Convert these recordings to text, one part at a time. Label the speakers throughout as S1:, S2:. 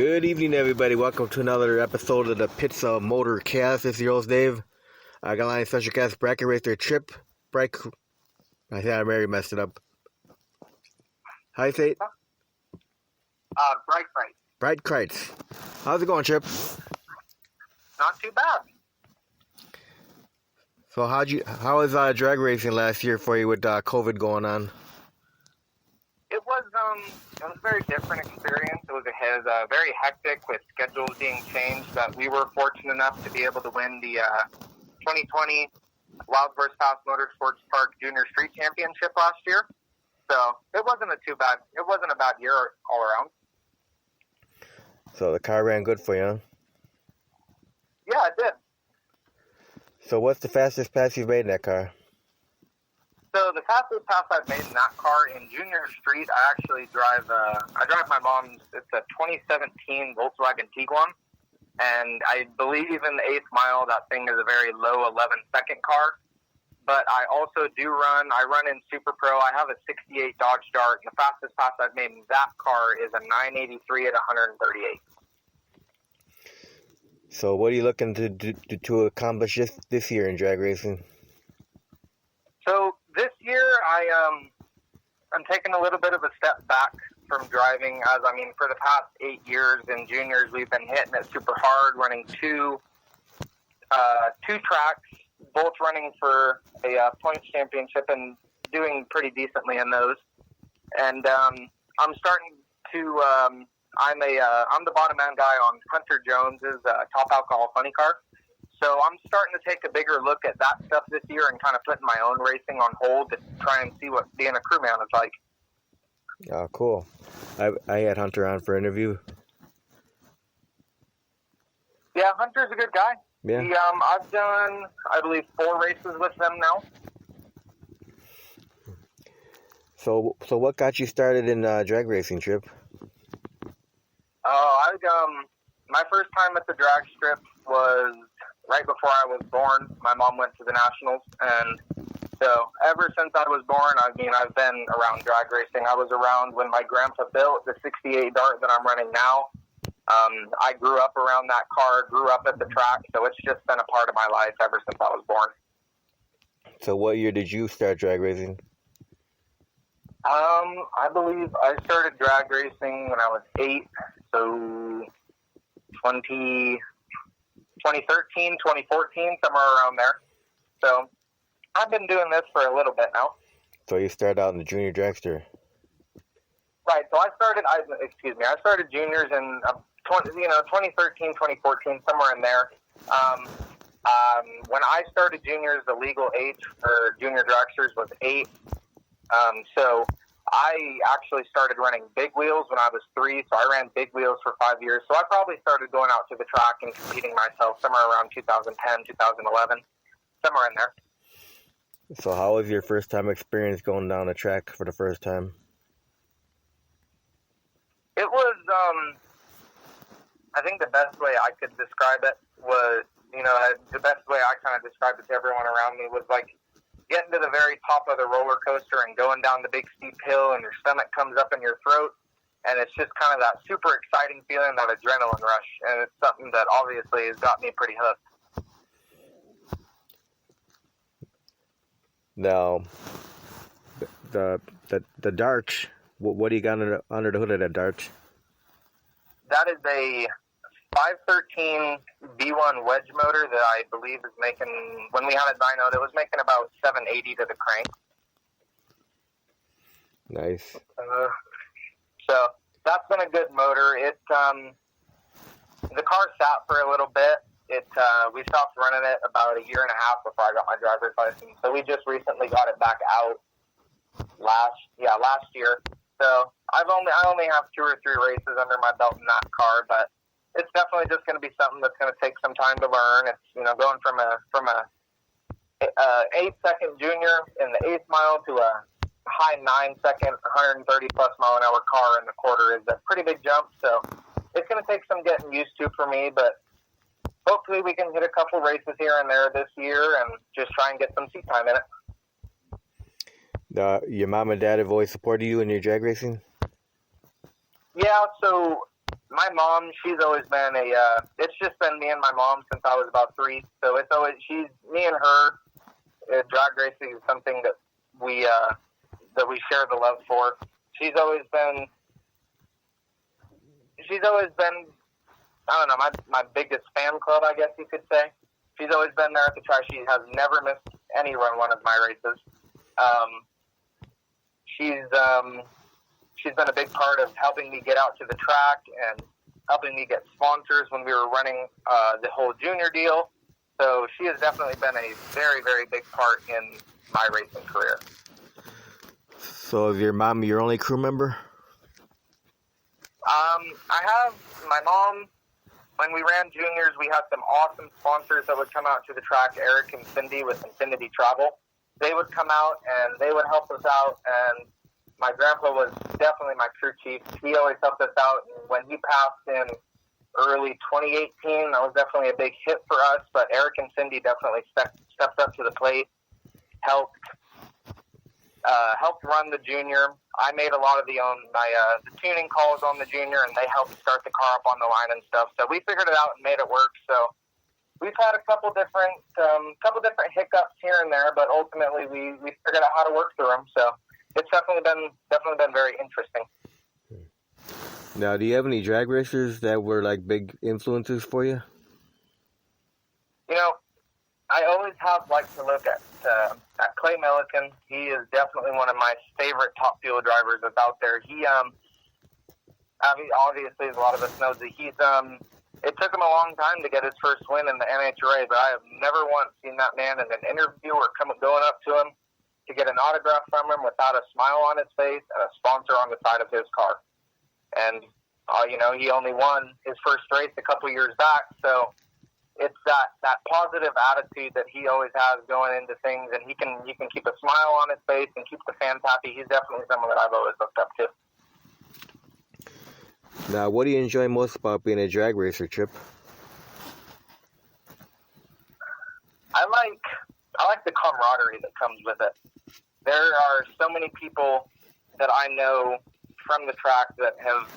S1: Good evening, everybody. Welcome to another episode of the Pizza Motor Cast. This is your host, Dave. I got line special guest bracket racer Tripp Breitkreitz. I think I already messed it up. How you say it?
S2: Breitkreitz.
S1: Breitkreitz. How's it going, Tripp?
S2: Not too bad.
S1: So how was drag racing last year for you with COVID going on?
S2: It was a very different experience. It was very hectic with schedules being changed. But we were fortunate enough to be able to win the 2020 Wild Horse Pass Motorsports Park Junior Street Championship last year. So it wasn't a bad year all around.
S1: So the car ran good for you, huh?
S2: Yeah, it did.
S1: So what's the fastest pass you've made in that car?
S2: So the fastest pass I've made in that car in Junior Street, I actually drive my mom's, it's a 2017 Volkswagen Tiguan. And I believe in the 8th mile, that thing is a very low 11-second car. But I also I run in Super Pro. I have a 68 Dodge Dart. And the fastest pass I've made in that car is a 983 at 138.
S1: So what are you looking to accomplish this year in drag racing?
S2: So this year I'm taking a little bit of a step back from driving. For the past 8 years in juniors, we've been hitting it super hard, running two tracks, both running for a points championship and doing pretty decently in those. And I'm starting to I'm the bottom end guy on Hunter Jones's Top Alcohol Funny Car. So I'm starting to take a bigger look at that stuff this year and kind of putting my own racing on hold to try and see what being a crewman is like.
S1: Oh, cool. I had Hunter on for an interview.
S2: Yeah, Hunter's a good guy.
S1: Yeah.
S2: I've done, I believe, 4 races with them now.
S1: So what got you started in drag racing, Tripp?
S2: My first time at the drag strip was right before I was born. My mom went to the Nationals, and so ever since I was born, I've been around drag racing. I was around when my grandpa built the 68 Dart that I'm running now. I grew up around that car, grew up at the track, so it's just been a part of my life ever since I was born. So
S1: what year did you start drag racing?
S2: I believe I started drag racing when I was 8, so 2013, 2014, somewhere around there. So I've been doing this for a little bit now.
S1: So you started out in the junior dragster.
S2: Right. So I started juniors in 2013, 2014, somewhere in there. When I started juniors, the legal age for junior dragsters was 8. So I actually started running big wheels when I was 3, so I ran big wheels for 5 years. So I probably started going out to the track and competing myself somewhere around 2010, 2011, somewhere in there.
S1: So how was your first time experience going down the track for the first time?
S2: It was, I think the best way I could describe it was, the best way I kind of described it to everyone around me was like getting to the very top of the roller coaster and going down the big steep hill and your stomach comes up in your throat. And it's just kind of that super exciting feeling, that adrenaline rush. And it's something that obviously has got me pretty hooked. Now,
S1: the Dart, what do you got under the hood of that Dart?
S2: That is a 513 B1 wedge motor that I believe is making, when we had it dynoed, it was making about 780 to the crank.
S1: Nice.
S2: So that's been a good motor. The car sat for a little bit. We stopped running it about a year and a half before I got my driver's license. So we just recently got it back out last year. So I only have 2 or 3 races under my belt in that car, but it's definitely just going to be something that's going to take some time to learn. It's going from a 8-second junior in the 8th mile to a high 9-second 130 plus mile an hour car in the quarter is a pretty big jump. So it's going to take some getting used to for me, but hopefully we can hit a couple races here and there this year and just try and get some seat time in it.
S1: Your mom and dad have always supported you in your drag racing?
S2: Yeah, so my mom, she's always been it's just been me and my mom since I was about 3. So it's always, me and her, drag racing is something that we share the love for. She's always been, I don't know, my biggest fan club, I guess you could say. She's always been there at the track. She has never missed any one of my races. She's been a big part of helping me get out to the track and helping me get sponsors when we were running the whole junior deal. So she has definitely been a very, very big part in my racing career.
S1: So is your mom your only crew member?
S2: I have my mom. When we ran juniors, we had some awesome sponsors that would come out to the track, Eric and Cindy with Infinity Travel. They would come out and they would help us out, and my grandpa was definitely my crew chief. He always helped us out. When he passed in early 2018, that was definitely a big hit for us, but Eric and Cindy definitely stepped up to the plate, helped run the junior. I made a lot of the tuning calls on the junior, and they helped start the car up on the line and stuff. So we figured it out and made it work. So we've had a couple different hiccups here and there, but ultimately we figured out how to work through them. So it's definitely been very interesting.
S1: Now, do you have any drag racers that were like big influences for you?
S2: You know, I always have liked to look at Clay Milliken. He is definitely one of my favorite top fuel drivers that's out there. He, obviously, as a lot of us know, that he's, it took him a long time to get his first win in the NHRA, but I have never once seen that man in an interview or going up to him to get an autograph from him without a smile on his face and a sponsor on the side of his car. And, he only won his first race a couple years back, so it's that positive attitude that he always has going into things, and he can keep a smile on his face and keep the fans happy. He's definitely someone that I've always looked up to.
S1: Now, what do you enjoy most about being a drag racer, Tripp?
S2: I like the camaraderie that comes with it. There are so many people that I know from the track that have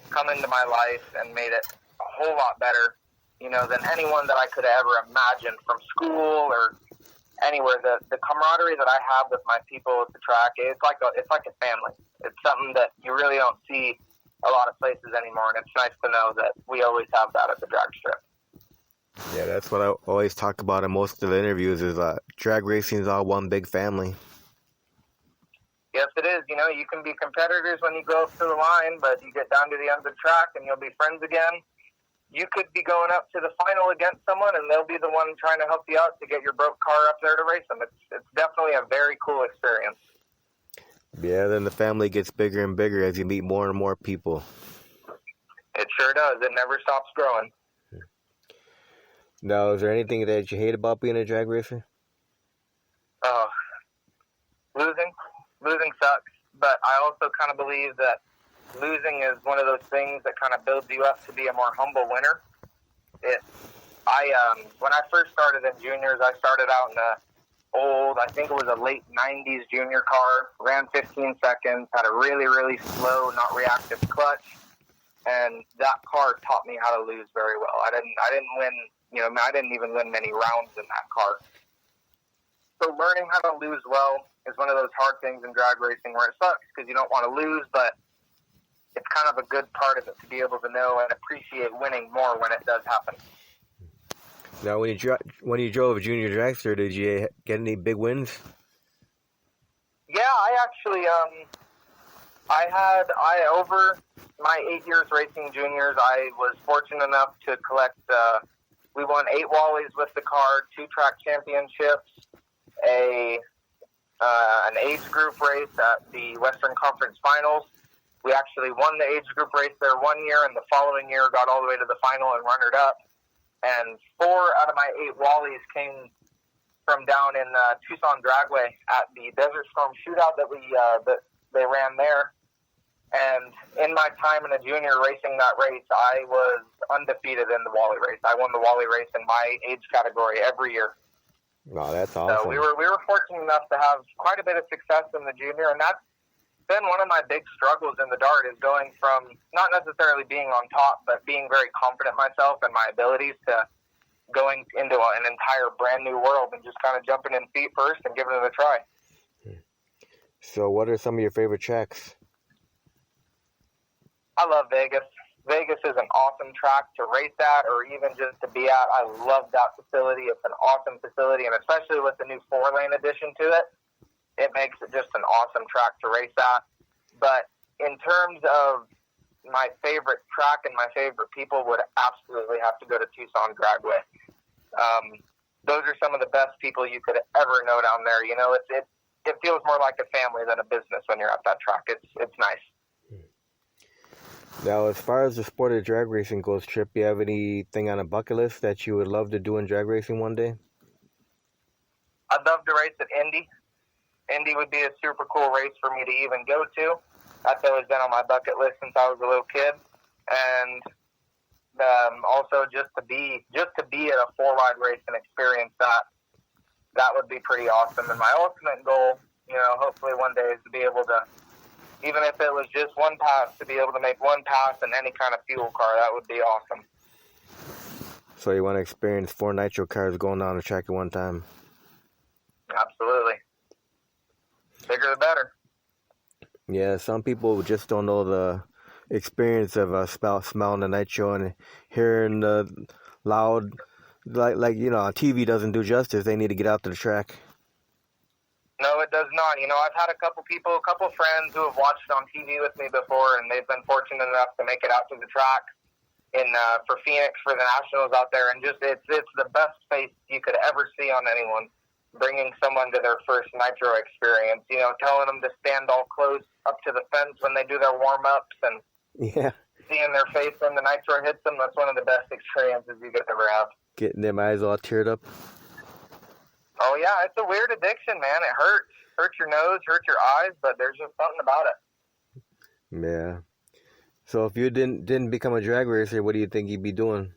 S2: come into my life and made it a whole lot better, than anyone that I could ever imagine from school or anywhere. The camaraderie that I have with my people at the track, it's like a family. It's something that you really don't see a lot of places anymore, and it's nice to know that we always have that at the drag strip.
S1: Yeah, that's what I always talk about in most of the interviews is drag racing is all one big family.
S2: Yes, it is. You can be competitors when you go up to the line, but you get down to the end of the track and you'll be friends again. You could be going up to the final against someone, and they'll be the one trying to help you out to get your broke car up there to race them. It's definitely a very cool experience.
S1: Yeah, then the family gets bigger and bigger as you meet more and more people.
S2: It sure does. It never stops growing.
S1: Now, is there anything that you hate about being a drag racer?
S2: Losing sucks, but I also kind of believe that losing is one of those things that kind of builds you up to be a more humble winner. When I first started in juniors, I started out in I think it was a late 90s junior car, ran 15 seconds, had a really, really slow, not reactive clutch, and that car taught me how to lose very well. I didn't win, I didn't even win many rounds in that car. So learning how to lose well is one of those hard things in drag racing where it sucks because you don't want to lose, but it's kind of a good part of it to be able to know and appreciate winning more when it does happen.
S1: Now, when you drove a junior dragster, did you get any big wins?
S2: Yeah, I actually, over my 8 years racing juniors, I was fortunate enough to collect, we won 8 Wallies with the car, 2 track championships, an age group race at the Western Conference Finals. We actually won the age group race there one year, and the following year got all the way to the final and runnered up. And 4 out of my 8 Wallies came from down in Tucson Dragway at the Desert Storm Shootout that they ran there. And in my time in a junior racing that race, I was undefeated in the Wally race. I won the Wally race in my age category every year.
S1: Wow, that's awesome.
S2: So we were fortunate enough to have quite a bit of success in the junior, and that's been one of my big struggles in the dart is going from not necessarily being on top, but being very confident myself and my abilities to going into an entire brand new world and just kind of jumping in feet first and giving it a try.
S1: So what are some of your favorite tracks?
S2: I love Vegas. Vegas is an awesome track to race at or even just to be at. I love that facility. It's an awesome facility, and especially with the new 4-lane addition to it, it makes it just an awesome track to race at. But in terms of my favorite track and my favorite people would absolutely have to go to Tucson Dragway. Those are some of the best people you could ever know down there. You know, it feels more like a family than a business when you're at that track. It's nice.
S1: Now, as far as the sport of drag racing goes, Tripp, you have anything on a bucket list that you would love to do in drag racing one day?
S2: I'd love to race at Indy. Indy would be a super cool race for me to even go to. That's always been on my bucket list since I was a little kid. And also just to be at a 4-wide race and experience that would be pretty awesome. And my ultimate goal, you know, hopefully one day is to be able to, even if it was just one pass, to be able to make one pass in any kind of fuel car. That would be awesome.
S1: So you want to experience 4 nitro cars going down the track at one time?
S2: Absolutely. Bigger the better.
S1: Yeah, some people just don't know the experience of smelling the nitro and hearing the loud, like you know, on TV doesn't do justice. They need to get out to the track.
S2: No, it does not. You know, I've had a couple friends who have watched it on TV with me before, and they've been fortunate enough to make it out to the track for Phoenix for the Nationals out there, and just it's the best face you could ever see on anyone. Bringing someone to their first nitro experience, you know, telling them to stand all close up to the fence when they do their warm-ups and seeing their face when the nitro hits them, that's one of the best experiences you could ever have. Getting
S1: them eyes all teared up.
S2: Oh, yeah, it's a weird addiction, man. It hurts. Hurts your nose, hurts your eyes, but there's just something about it.
S1: Yeah. So if you didn't become a drag racer, what do you think you'd be doing?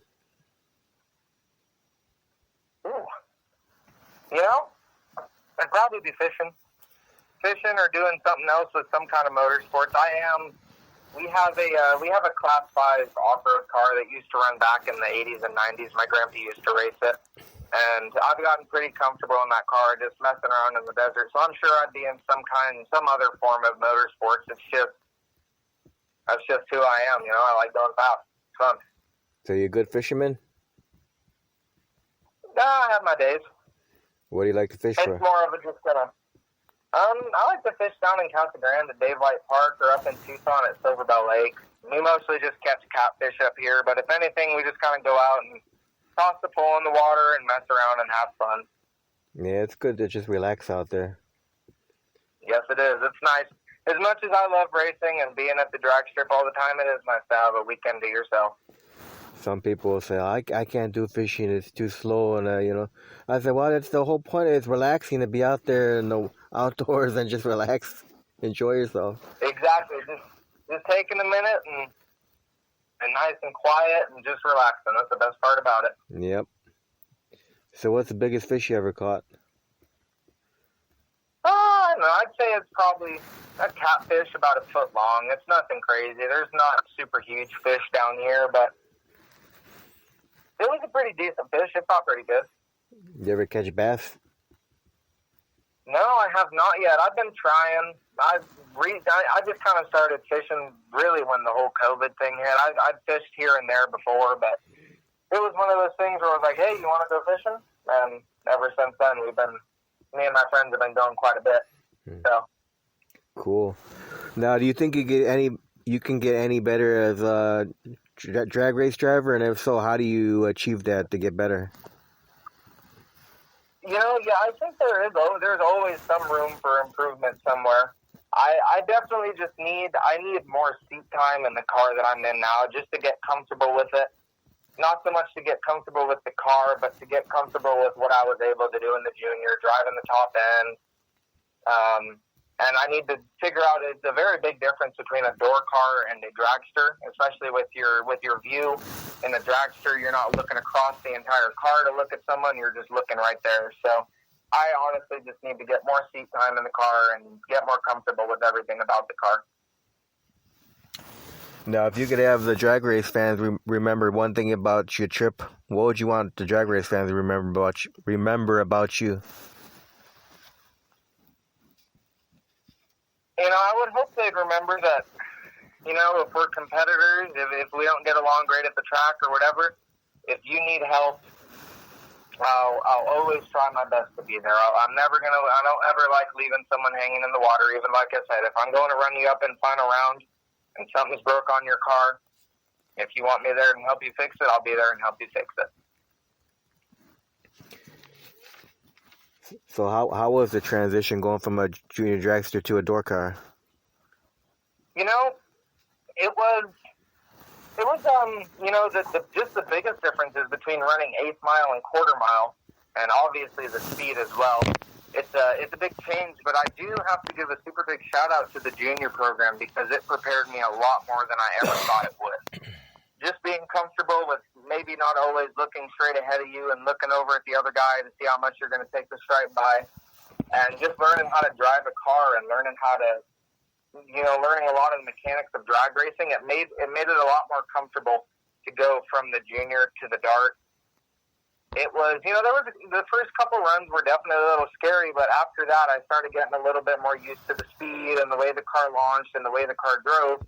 S2: You know, I'd probably be fishing or doing something else with some kind of motorsports. We have a Class 5 off-road car that used to run back in the 80s and 90s. My grandpa used to race it, and I've gotten pretty comfortable in that car, just messing around in the desert. So I'm sure I'd be in some other form of motorsports. That's just who I am. You know, I like going fast. It's fun.
S1: So you a good fisherman?
S2: I have my days.
S1: What do you like to fish for?
S2: It's more of a just kind of, I like to fish down in Casa Grande at Dave White Park or up in Tucson at Silver Bell Lake. We mostly just catch catfish up here, but if anything, we just kind of go out and toss the pole in the water and mess around and have fun.
S1: Yeah, it's good to just relax out there.
S2: Yes, it is. It's nice. As much as I love racing and being at the drag strip all the time, it is nice to have a weekend to yourself.
S1: Some people will say, I can't do fishing, it's too slow, and you know. I said, well, that's the whole point. It's relaxing to be out there in the outdoors and just relax, enjoy yourself.
S2: Exactly. Just taking a minute and nice and quiet and just relaxing. That's the best part about it.
S1: Yep. So what's the biggest fish you ever caught?
S2: I don't know. I'd say it's probably a catfish about 1 foot long. It's nothing crazy. There's not super huge fish down here, but it was a pretty decent fish. It felt pretty good.
S1: You ever catch bass?
S2: No, I have not yet. I've been trying. I just kind of started fishing really when the whole COVID thing hit. I'd fished here and there before, but it was one of those things where I was like, hey, you want to go fishing? And ever since then, me and my friends have been going quite a bit. So
S1: cool. Now, do you think you can get any better as a drag race driver? And if so, how do you achieve that to get better?
S2: You know, yeah, I think there's always some room for improvement somewhere. I definitely I need more seat time in the car that I'm in now just to get comfortable with it. Not so much to get comfortable with the car, but to get comfortable with what I was able to do in the junior, driving the top end. And I need to figure out, it's a very big difference between a door car and a dragster, especially with your view. In a dragster, you're not looking across the entire car to look at someone, you're just looking right there. So I honestly just need to get more seat time in the car and get more comfortable with everything about the car.
S1: Now, if you could have the drag race fans remember one thing about your trip, what would you want the drag race fans to remember about you?
S2: I would hope they'd remember that, if we're competitors, if we don't get along great at the track or whatever, if you need help, I'll always try my best to be there. I don't ever like leaving someone hanging in the water, even like I said. If I'm going to run you up in final round and something's broke on your car, if you want me there and help you fix it, I'll be there and help you fix it.
S1: So how was the transition going from a junior dragster to a door car?
S2: It was just the biggest difference is between running 8th mile and quarter mile, and obviously the speed as well. It's a big change, but I do have to give a super big shout out to the junior program because it prepared me a lot more than I ever thought it would. Just being comfortable with maybe not always looking straight ahead of you and looking over at the other guy to see how much you're going to take the stripe by, and just learning how to drive a car and learning a lot of the mechanics of drag racing. It made it a lot more comfortable to go from the junior to the dart. It was, the first couple runs were definitely a little scary, but after that I started getting a little bit more used to the speed and the way the car launched and the way the car drove.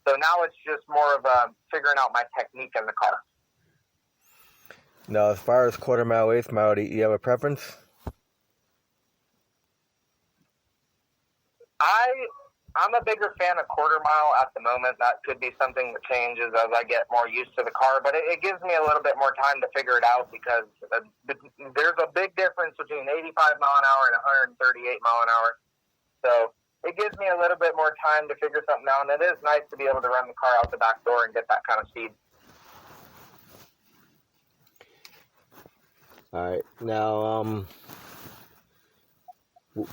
S2: So now it's just more of figuring out my technique in the car.
S1: Now, as far as quarter mile, 8th mile, do you have a preference?
S2: I'm a bigger fan of quarter mile at the moment. That could be something that changes as I get more used to the car, but it gives me a little bit more time to figure it out because there's a big difference between 85 mile an hour and 138 mile an hour. So it gives me a little bit more time to figure something out, and it is nice to be able to run the car out the back door and get that kind of speed.
S1: All right. Now,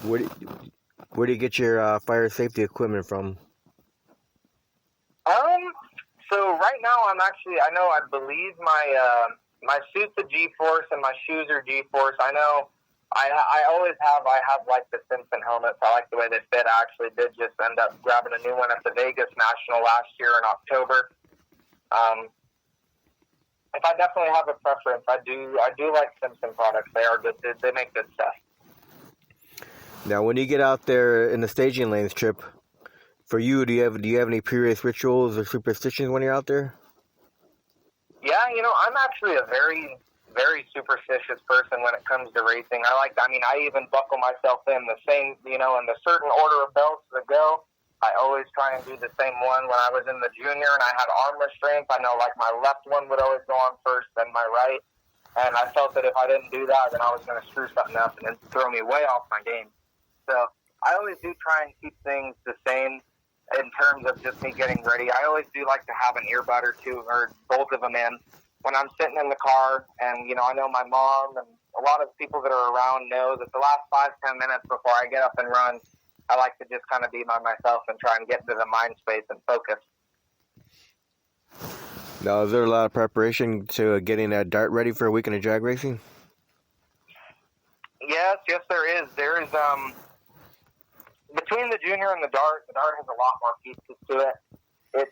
S1: where do you get your fire safety equipment from?
S2: So right now I believe my suit's a G-Force and my shoes are G-Force. I know I have like the Simpson helmets. I like the way they fit. I actually did just end up grabbing a new one at the Vegas National last year in October. If I definitely have a preference, I do like Simpson products. They are good. They make good stuff.
S1: Now, when you get out there in the staging lanes, Tripp, for you, do you have any pre-race rituals or superstitions when you're out there?
S2: Yeah, I'm actually a very, very superstitious person when it comes to racing. I even buckle myself in the same, in the certain order of belts that go. I always try and do the same one. When I was in the junior and I had arm restraints, I know my left one would always go on first, then my right. And I felt that if I didn't do that, then I was going to screw something up and then throw me way off my game. So I always do try and keep things the same in terms of just me getting ready. I always do like to have an earbud or two, or both of them in when I'm sitting in the car. And, I know my mom and a lot of people that are around know that the last 5-10 minutes before I get up and run, I like to just kind of be by myself and try and get into the mind space and focus.
S1: Now, is there a lot of preparation to getting that dart ready for a weekend of drag racing?
S2: Yes, there is. There is, between the junior and the dart has a lot more pieces to it. It's,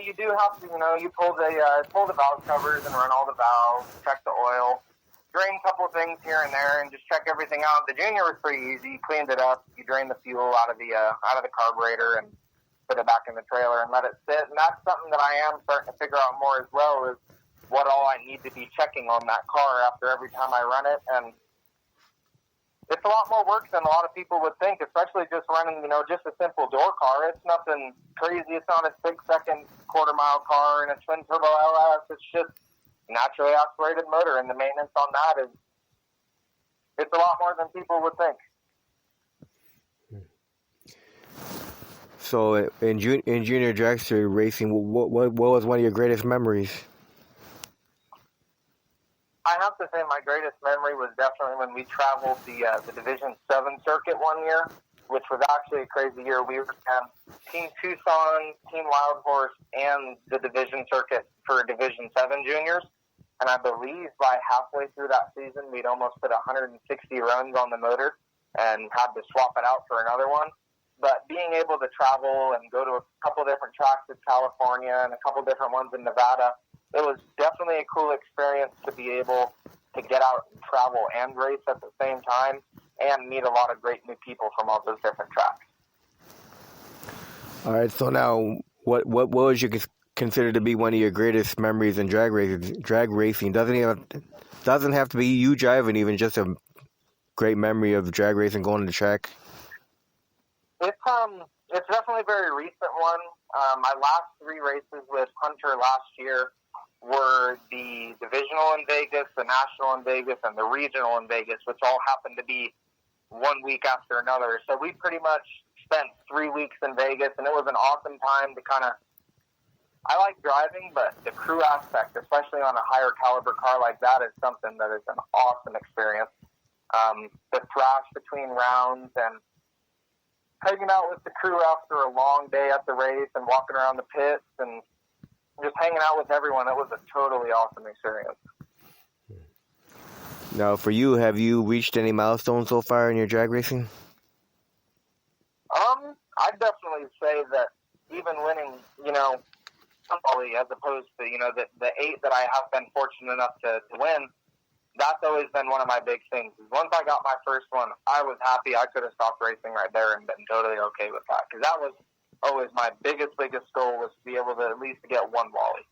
S2: you do have to, you pull the valve covers and run all the valves, check the oil, drain a couple of things here and there, and just check everything out. The junior was pretty easy. You cleaned it up. You drained the fuel out of the carburetor and put it back in the trailer and let it sit. And that's something that I am starting to figure out more as well, is what all I need to be checking on that car after every time I run it. And it's a lot more work than a lot of people would think, especially just running, just a simple door car. It's nothing crazy. It's not a 6-second quarter-mile car and a twin-turbo LS. It's just naturally aspirated motor, and the maintenance on that it's a lot more than people would think.
S1: So in junior dragster racing, what was one of your greatest memories?
S2: I have to say my greatest memory was definitely when we traveled the Division 7 circuit one year, which was actually a crazy year. We were Team Tucson, Team Wild Horse, and the Division circuit for Division 7 juniors. And I believe by halfway through that season, we'd almost put 160 runs on the motor and had to swap it out for another one. But being able to travel and go to a couple different tracks in California and a couple different ones in Nevada, it was definitely a cool experience to be able to get out and travel and race at the same time and meet a lot of great new people from all those different tracks.
S1: All right, so now what would you consider to be one of your greatest memories in drag racing? Drag racing doesn't have to be you driving, even just a great memory of drag racing going to the track.
S2: It's definitely a very recent one. My last 3 races with Hunter last year were the divisional in Vegas, the national in Vegas, and the regional in Vegas, which all happened to be 1 week after another. So we pretty much spent 3 weeks in Vegas, and it was an awesome time to kind of, I like driving, but the crew aspect, especially on a higher caliber car like that, is something that is an awesome experience. The thrash between rounds and hanging out with the crew after a long day at the race and walking around the pits and just hanging out with everyone, it was a totally awesome experience.
S1: Now, for you, have you reached any milestones so far in your drag racing?
S2: I'd definitely say that even winning, probably as opposed to, the 8 that I have been fortunate enough to win, that's always been one of my big things. Once I got my first one, I was happy. I could have stopped racing right there and been totally okay with that. Because that was always my biggest goal, was to be able to at least get one Wally.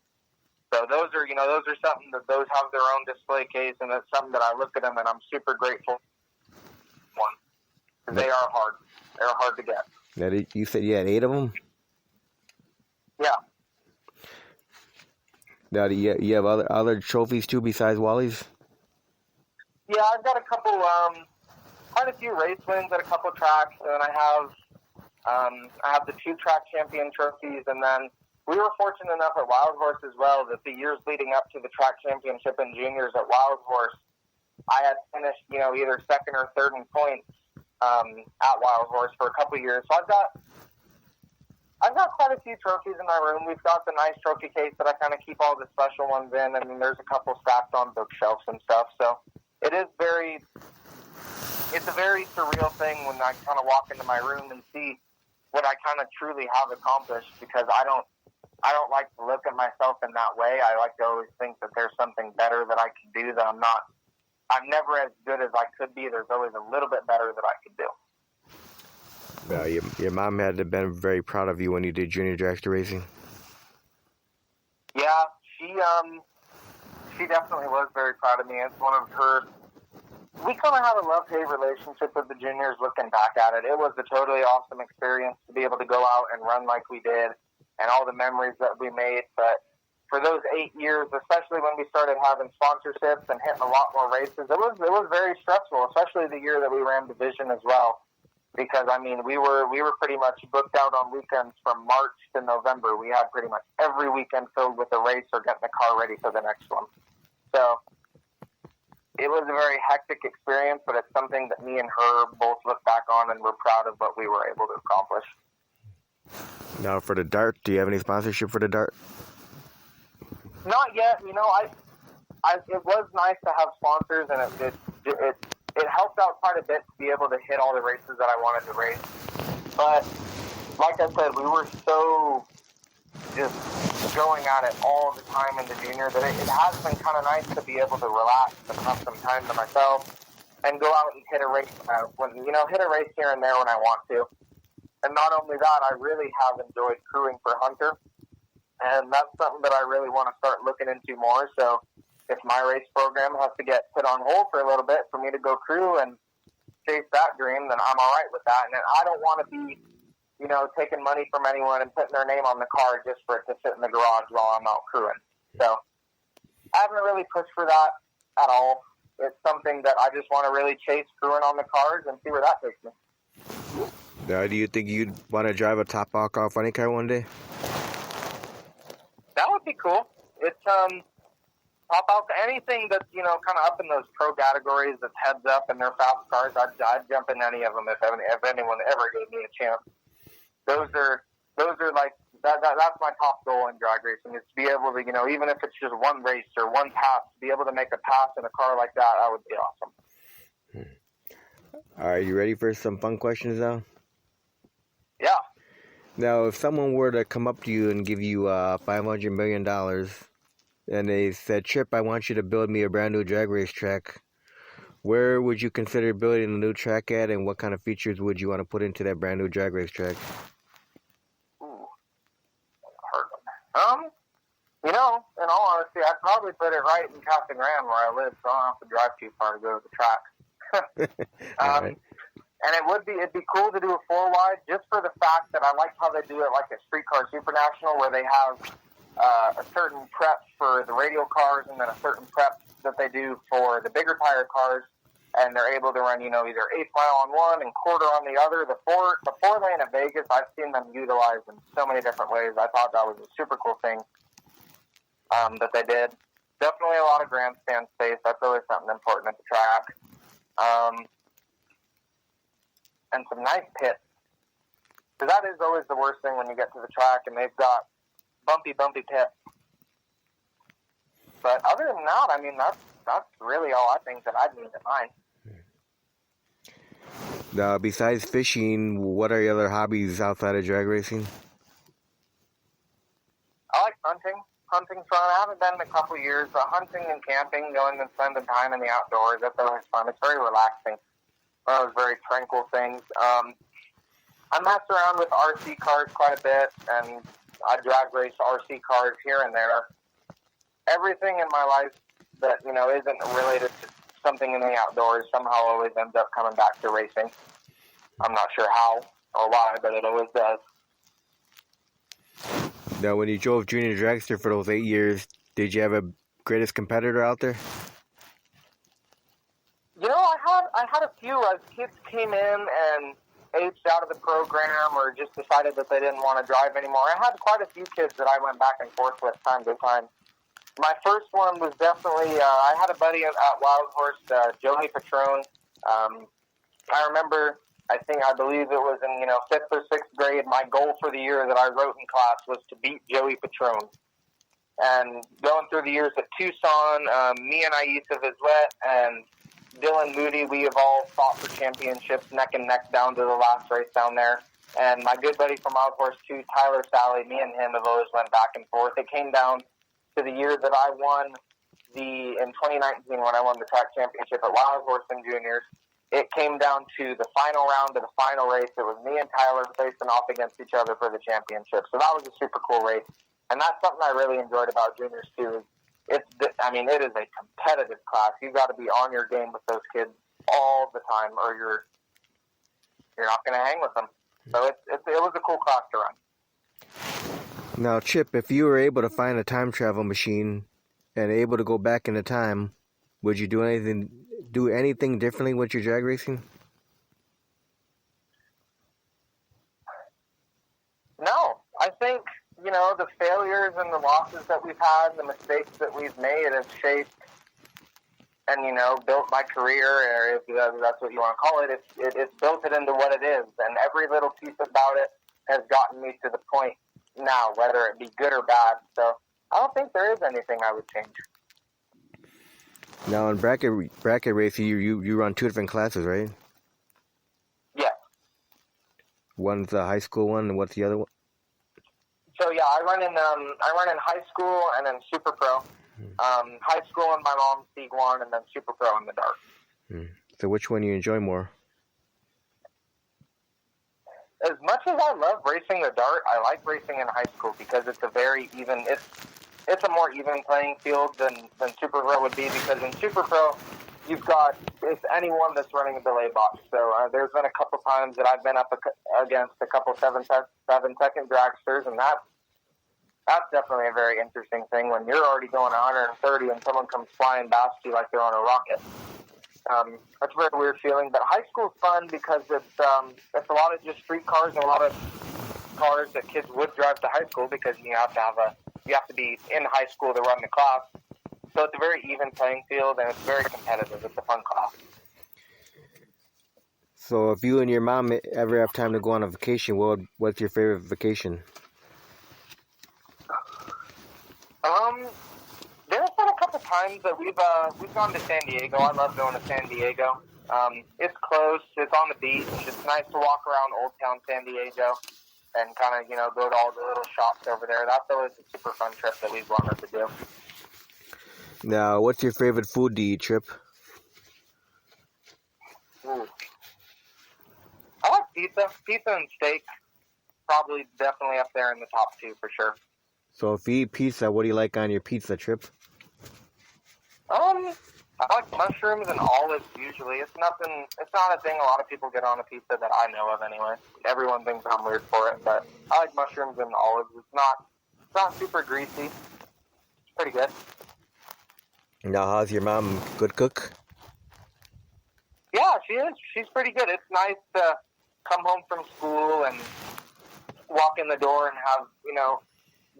S2: So those are something that those have their own display case, and it's something that I look at them and I'm super grateful for. They are hard. They're hard to get.
S1: Now, you said you had 8 of them?
S2: Yeah.
S1: Now, do you have other trophies too besides Wally's?
S2: Yeah, I've got a couple, quite a few race wins at a couple tracks, and I have the 2 track champion trophies, and then we were fortunate enough at Wild Horse as well that the years leading up to the track championship in juniors at Wild Horse, I had finished, either second or third in points at Wild Horse for a couple years. So I've got quite a few trophies in my room. We've got the nice trophy case that I kind of keep all the special ones in, and there's a couple stacked on bookshelves and stuff. So it's a very surreal thing when I kind of walk into my room and see what I kind of truly have accomplished, because I don't like to look at myself in that way. I like to always think that there's something better that I can do, that I'm never as good as I could be. There's always a little bit better that I could do.
S1: Well, your mom had to have been very proud of you when you did junior dragster racing.
S2: Yeah, she definitely was very proud of me. It's one of her. We kind of had a love-hate relationship with the juniors looking back at it. It was a totally awesome experience to be able to go out and run like we did, and all the memories that we made. But for those 8 years, especially when we started having sponsorships and hitting a lot more races, it was very stressful, especially the year that we ran division as well. Because, we were pretty much booked out on weekends from March to November. We had pretty much every weekend filled with a race or getting the car ready for the next one. So it was a very hectic experience, but it's something that me and her both look back on, and we're proud of what we were able to accomplish.
S1: Now, for the dart, do you have any sponsorship for the dart?
S2: Not yet. It was nice to have sponsors, and it helped out quite a bit to be able to hit all the races that I wanted to race. But like I said, we were so just going at it all the time in the junior that it has been kind of nice to be able to relax and have some time to myself and go out and hit a race hit a race here and there when I want to. And not only that, I really have enjoyed crewing for Hunter, and that's something that I really want to start looking into more. So if my race program has to get put on hold for a little bit for me to go crew and chase that dream, then I'm all right with that. And I don't want to be taking money from anyone and putting their name on the car just for it to sit in the garage while I'm out crewing. So I haven't really pushed for that at all. It's something that I just want to really chase crewing on the cars and see where that takes me.
S1: Now, do you think you'd want to drive a top block off any car one day?
S2: That would be cool. It's top out anything that's kind of up in those pro categories that's heads up and they're fast cars. I'd jump in any of them if anyone ever gave me a chance. Those are like that's my top goal in driving. drag racing, is to be able to, even if it's just one race or one pass, to be able to make a pass in a car like that would be awesome.
S1: All right, you ready for some fun questions now?
S2: Yeah.
S1: Now, if someone were to come up to you and give you $500 million, and they said, Tripp, I want you to build me a brand new drag race track, where would you consider building a new track at, and what kind of features would you want to put into that brand new drag race track?
S2: Ooh, hard one. In all honesty, I'd probably put it right in Casa Grande where I live, so I don't have to drive too far to go to the track.
S1: Right.
S2: And it'd be cool to do a 4-wide just for the fact that I like how they do it like a Streetcar Super National, where they have a certain prep for the radial cars and then a certain prep that they do for the bigger tire cars, and they're able to run, either 1/8 mile on one and quarter on the other. The four lane at Vegas, I've seen them utilized in so many different ways. I thought that was a super cool thing that they did. Definitely a lot of grandstand space. That's always something important at the track. And some nice pits. Because that is always the worst thing when you get to the track and they've got bumpy pits. But other than that, that's really all I think that I'd need in mind.
S1: Now, besides fishing, what are your other hobbies outside of drag racing?
S2: I like hunting. Hunting's fun. I haven't been in a couple years, but hunting and camping, going and spending time in the outdoors, that's always fun. It's very relaxing. One of those very tranquil things. I mess around with RC cars quite a bit, and I drag race RC cars here and there. Everything in my life that, isn't related to something in the outdoors somehow always ends up coming back to racing. I'm not sure how or why, but it always does.
S1: Now, when you drove Junior Dragster for those 8 years, did you have a greatest competitor out there?
S2: I had a few as kids came in and aged out of the program or just decided that they didn't want to drive anymore. I had quite a few kids that I went back and forth with time to time. My first one was definitely, I had a buddy at Wild Horse, Joey Patron. I remember, I believe it was in, 5th or 6th grade, my goal for the year that I wrote in class was to beat Joey Patron. And going through the years at Tucson, me and Aisa Vizwet and Dylan Moody, we have all fought for championships neck and neck down to the last race down there. And my good buddy from Wild Horse 2, Tyler Sally, me and him have always went back and forth. It came down to the year that I won in 2019 when I won the track championship at Wild Horse and Juniors. It came down to the final round of the final race. It was me and Tyler facing off against each other for the championship. So that was a super cool race. And that's something I really enjoyed about Juniors too. It is a competitive class. You've got to be on your game with those kids all the time, or you're not going to hang with them. So it was a cool class to run.
S1: Now, Chip, if you were able to find a time travel machine and able to go back into time, would you do anything differently with your drag racing?
S2: No, I think, the failures and the losses that we've had, the mistakes that we've made have shaped and, built my career, or if that's what you want to call it. It's built it into what it is, and every little piece about it has gotten me to the point now, whether it be good or bad. So I don't think there is anything I would change.
S1: Now, in bracket racing, you run 2 different classes, right?
S2: Yeah.
S1: One's a high school one, and what's the other one?
S2: So yeah, I run in high school and then Super Pro. High school in my mom's Tiguan, and then Super Pro in the dark.
S1: So which one do you enjoy more?
S2: As much as I love racing the dart, I like racing in high school because it's a very even. It's a more even playing field than Super Pro would be, because in Super Pro it's anyone that's running a belay box. So there's been a couple times that I've been up against a couple 7-second dragsters, and that's definitely a very interesting thing when you're already going 130 and someone comes flying past you like they're on a rocket. That's a very weird feeling, but high school's fun because it's a lot of just street cars and a lot of cars that kids would drive to high school, because you have to be in high school to run the class. So it's a very even playing field, and it's very competitive. It's a fun class.
S1: So if you and your mom ever have time to go on a vacation, what's your favorite vacation?
S2: There's been a couple times that we've gone to San Diego. I love going to San Diego. It's close. It's on the beach. It's nice to walk around Old Town San Diego and kind of, go to all the little shops over there. That's always a super fun trip that we've wanted to do.
S1: Now, what's your favorite food to eat, Tripp?
S2: Ooh. I like pizza. Pizza and steak. Probably definitely up there in the top two for sure.
S1: So if you eat pizza, what do you like on your pizza, Tripp?
S2: I like mushrooms and olives usually. It's not a thing a lot of people get on a pizza that I know of anyway. Everyone thinks I'm weird for it, but I like mushrooms and olives. It's not super greasy. It's pretty good.
S1: Now, how's your mom? Good cook?
S2: Yeah, she is. She's pretty good. It's nice to come home from school and walk in the door and have,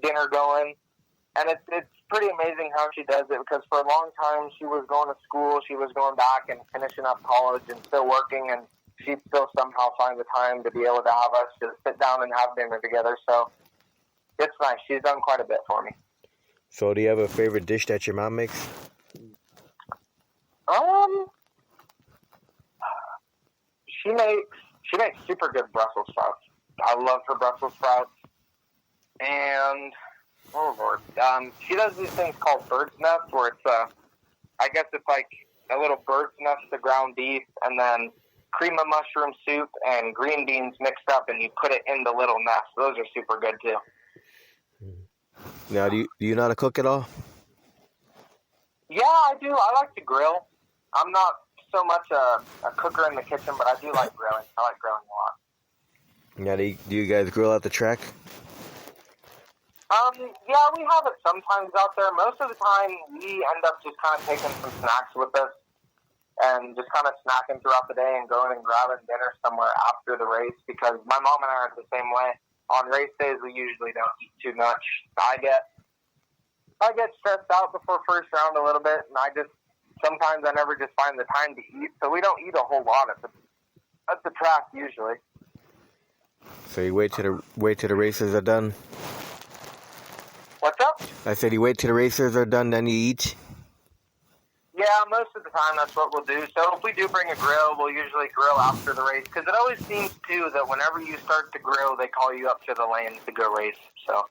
S2: dinner going. And it's pretty amazing how she does it, because for a long time she was going to school, she was going back and finishing up college and still working, and she'd still somehow find the time to be able to have us just sit down and have dinner together. So it's nice. She's done quite a bit for me.
S1: So do you have a favorite dish that your mom makes?
S2: She makes super good Brussels sprouts. I love her Brussels sprouts. And oh Lord, she does these things called bird's nest, where it's I guess it's like a little bird's nest of ground beef, and then cream of mushroom soup and green beans mixed up, and you put it in the little nest. Those are super good too.
S1: Now, do you know how to cook at all?
S2: Yeah, I do. I like to grill. I'm not so much a cooker in the kitchen, but I do like grilling. I like grilling a lot.
S1: Now, do you guys grill at the track?
S2: Yeah, we have it sometimes out there. Most of the time, we end up just kind of taking some snacks with us and just kind of snacking throughout the day and going and grabbing dinner somewhere after the race, because my mom and I are the same way. On race days, we usually don't eat too much. I get stressed out before first round a little bit, and sometimes I never just find the time to eat, so we don't eat a whole lot at the track usually.
S1: So you wait till the races are done?
S2: What's up?
S1: I said you wait till the races are done, then you eat?
S2: Yeah, most of the time that's what we'll do. So if we do bring a grill, we'll usually grill after the race, because it always seems, too, that whenever you start to grill, they call you up to the lanes to go race. So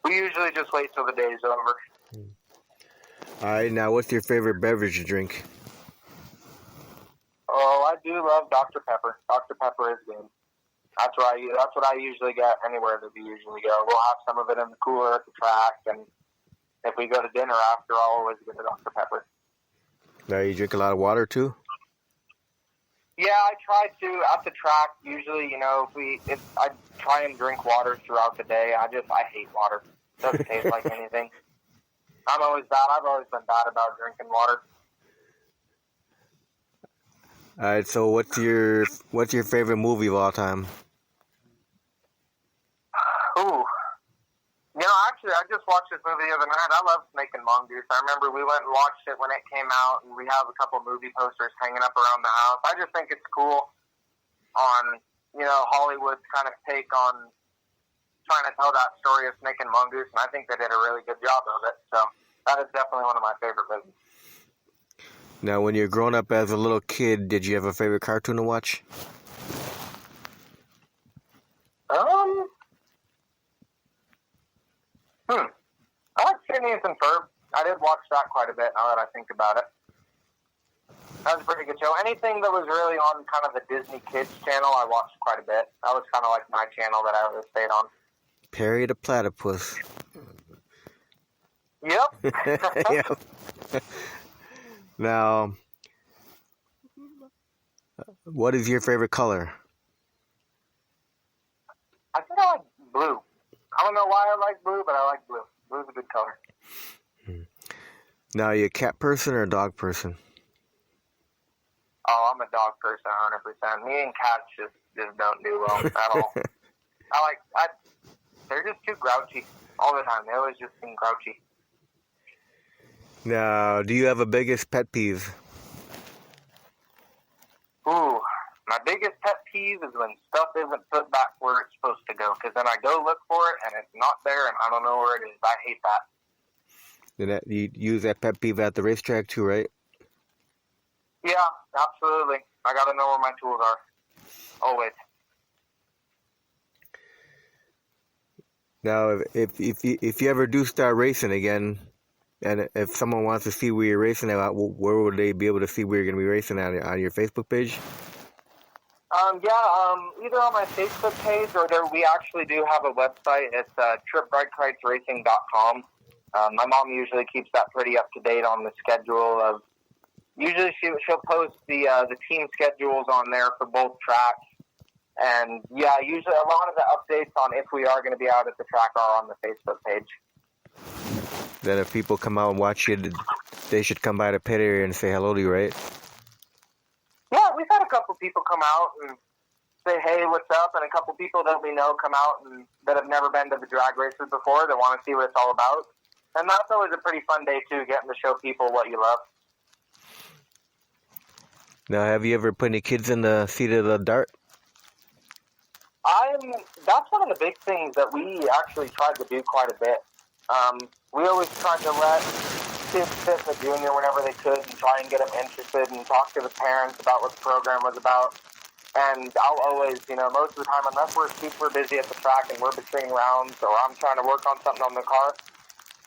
S2: we usually just wait till the day's over.
S1: All right, now what's your favorite beverage to drink?
S2: Oh, I do love Dr. Pepper. Dr. Pepper is good. That's what I usually get anywhere that we usually go. We'll have some of it in the cooler at the track, and if we go to dinner after, I'll always get a Dr. Pepper.
S1: Now, you drink a lot of water, too?
S2: Yeah, I try to. At the track, usually, I try and drink water throughout the day. I hate water. It doesn't taste like anything. I'm always bad. I've always been bad about drinking water.
S1: All right, so what's your favorite movie of all time?
S2: Ooh. Actually, I just watched this movie the other night. I love Snake and Mongoose. I remember we went and watched it when it came out, and we have a couple movie posters hanging up around the house. I just think it's cool on, Hollywood's kind of take on trying to tell that story of Snake and Mongoose, and I think they did a really good job of it. So that is definitely one of my favorite movies.
S1: Now, when you're growing up as a little kid, did you have a favorite cartoon to watch?
S2: I like Phineas and Ferb. I did watch that quite a bit now that I think about it. That was a pretty good show. Anything that was really on kind of the Disney Kids channel, I watched quite a bit. That was kind of like my channel that I always stayed on.
S1: Perry the Platypus.
S2: Yep.
S1: Yep. Now, what is your favorite color?
S2: I think I like blue. I don't know why I like blue, but I like blue. Blue's a good color.
S1: Now, are you a cat person or a dog person?
S2: Oh, I'm a dog person, 100%. Me and cats just don't do well at all. They're just too grouchy all the time. They always just seem grouchy.
S1: Now, do you have a biggest pet peeve?
S2: Ooh, my biggest pet peeve is when stuff isn't put back where it's supposed to go, because then I go look for it and it's not there and I don't know where it is. I hate that.
S1: And that, you use that pet peeve at the racetrack too, right?
S2: Yeah, absolutely. I got to know where my tools are. Always.
S1: Now, if you ever do start racing again, and if someone wants to see where you're racing at, where would they be able to see where you're going to be racing at on your Facebook page?
S2: Either on my Facebook page or we actually do have a website. It's trippbreitkreitzracing.com. My mom usually keeps that pretty up to date on the schedule of. Usually she'll post the team schedules on there for both tracks. And yeah, usually a lot of the updates on if we are going to be out at the track are on the Facebook page.
S1: Then if people come out and watch you, they should come by the pit area and say hello to you, right?
S2: Yeah, we've had a couple people come out and say, hey, what's up? And a couple people that we know come out and that have never been to the drag races before that want to see what it's all about. And that's always a pretty fun day, too, getting to show people what you love.
S1: Now, have you ever put any kids in the seat of the dart?
S2: That's one of the big things that we actually tried to do quite a bit. We always tried to let kids sit in the junior whenever they could and try and get them interested and talk to the parents about what the program was about. And I'll always, most of the time, unless we're super busy at the track and we're between rounds or I'm trying to work on something on the car,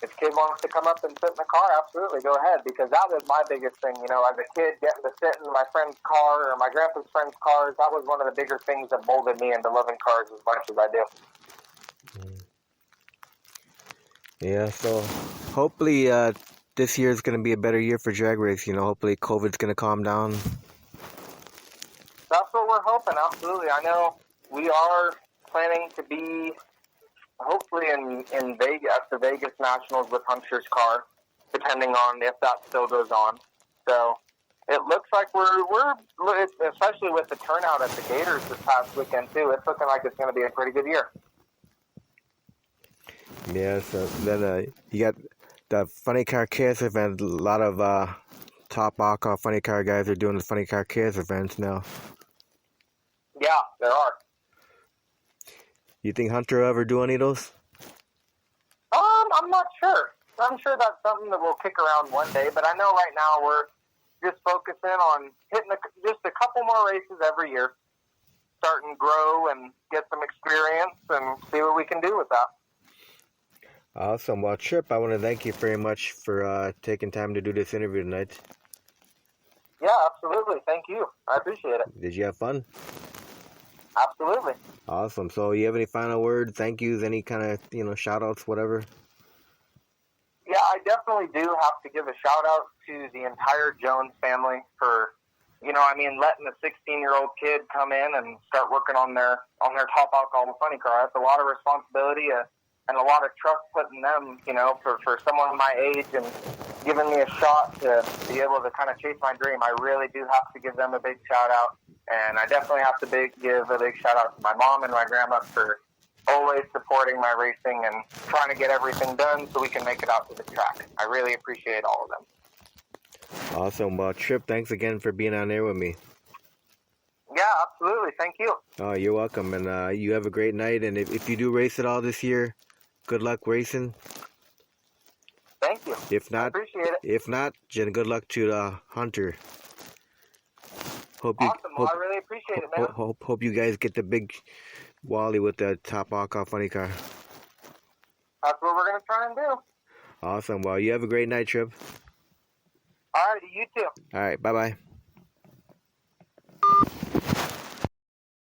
S2: if a kid wants to come up and sit in the car, absolutely, go ahead. Because that was my biggest thing, as a kid, getting to sit in my friend's car or my grandpa's friend's cars, that was one of the bigger things that molded me into loving cars as much as I do.
S1: Yeah, so hopefully this year is going to be a better year for drag race. Hopefully COVID's going to calm down.
S2: That's what we're hoping, absolutely. I know we are planning to be hopefully in Vegas, at the Vegas Nationals with Hunter's car, depending on if that still goes on. So it looks like we're especially with the turnout at the Gators this past weekend too, it's looking like it's going to be a pretty good year.
S1: Yeah, so then you got the Funny Car Chaos event. A lot of top alcohol funny car guys are doing the Funny Car Chaos events now.
S2: Yeah, there are.
S1: You think Hunter will ever do any of those?
S2: I'm not sure. I'm sure that's something that will kick around one day, but I know right now we're just focusing on hitting just a couple more races every year, starting to grow and get some experience and see what we can do with that.
S1: Awesome. Well, Tripp, I want to thank you very much for taking time to do this interview tonight.
S2: Yeah, absolutely. Thank you. I appreciate it.
S1: Did you have fun?
S2: Absolutely.
S1: Awesome. So you have any final words, thank yous, any kind of, shout outs, whatever?
S2: Yeah, I definitely do have to give a shout out to the entire Jones family for, letting a 16-year-old kid come in and start working on their top alcohol funny car. That's a lot of responsibility and a lot of trust put in them, for someone my age and giving me a shot to be able to kind of chase my dream. I really do have to give them a big shout out. And I definitely have to give a big shout out to my mom and my grandma for always supporting my racing and trying to get everything done so we can make it out to the track. I really appreciate all of them.
S1: Awesome. Well, Tripp, thanks again for being on there with me.
S2: Yeah, absolutely. Thank you.
S1: Oh, you're welcome. And you have a great night. And if you do race at all this year, good luck racing.
S2: Thank you.
S1: If not,
S2: I appreciate it.
S1: If not, Jen, good luck to Hunter.
S2: Awesome. Well, I really appreciate it, man.
S1: Hope you guys get the big Wally with the top alcohol funny car.
S2: That's what we're going to try and do.
S1: Awesome. Well, you have a great night, Tripp.
S2: All right, you too.
S1: All right, bye-bye.